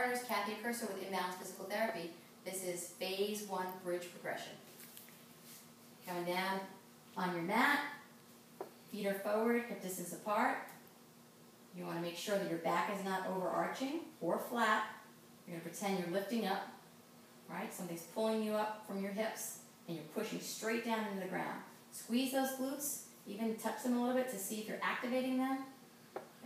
Runners, Kathy Cursor with Imbalance Physical Therapy. This is phase 1 bridge progression. Coming down on your mat, feet are forward, hip distance apart. You want to make sure that your back is not overarching or flat. You're going to pretend you're lifting up, right? Something's pulling you up from your hips and you're pushing straight down into the ground. Squeeze those glutes, even touch them a little bit to see if you're activating them.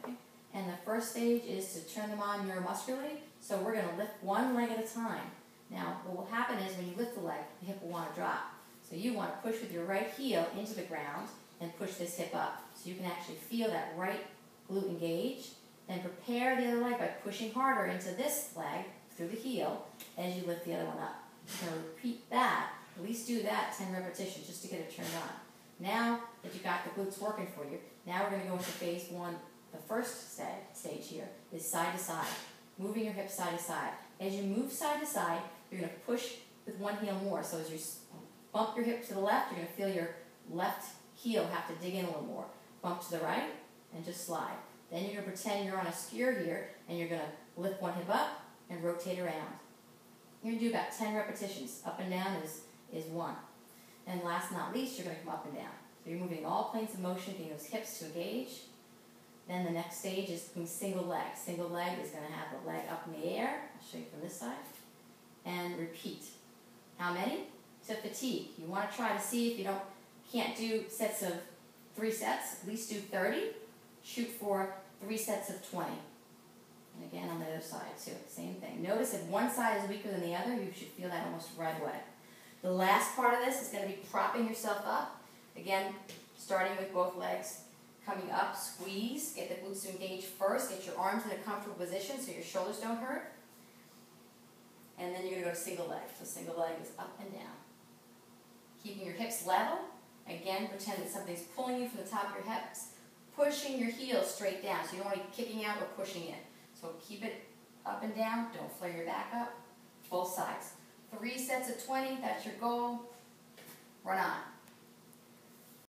Okay? And the first stage is to turn them on neuromuscularly. So we're going to lift one leg at a time. Now, what will happen is when you lift the leg, the hip will want to drop. So you want to push with your right heel into the ground and push this hip up. So you can actually feel that right glute engage. Then prepare the other leg by pushing harder into this leg through the heel as you lift the other one up. You're going to repeat that. At least do that 10 repetitions just to get it turned on. Now that you got the glutes working for you, now we're going to go into phase 1. The first stage here is side to side, moving your hips side to side. As you move side to side, you're going to push with one heel more. So as you bump your hip to the left, you're going to feel your left heel have to dig in a little more. Bump to the right and just slide. Then you're going to pretend you're on a skier here and you're going to lift one hip up and rotate around. You're going to do about 10 repetitions. Up and down is 1. And last but not least, you're going to come up and down. So you're moving all planes of motion, getting those hips to engage. Then the next stage is doing single leg. Single leg is going to have the leg up in the air. I'll show you from this side. And repeat. How many? To fatigue. You want to try to see if you can't do sets of 3 sets, at least do 30. Shoot for 3 sets of 20. And again on the other side too, same thing. Notice if one side is weaker than the other, you should feel that almost right away. The last part of this is going to be propping yourself up. Again, starting with both legs coming up, squeeze, get the glutes to engage first, get your arms in a comfortable position so your shoulders don't hurt. And then you're going to go to single leg. So single leg is up and down. Keeping your hips level. Again, pretend that something's pulling you from the top of your hips. Pushing your heels straight down. So you don't want to be kicking out or pushing in. So keep it up and down. Don't flare your back up. Both sides. 3 sets of 20. That's your goal. Run on.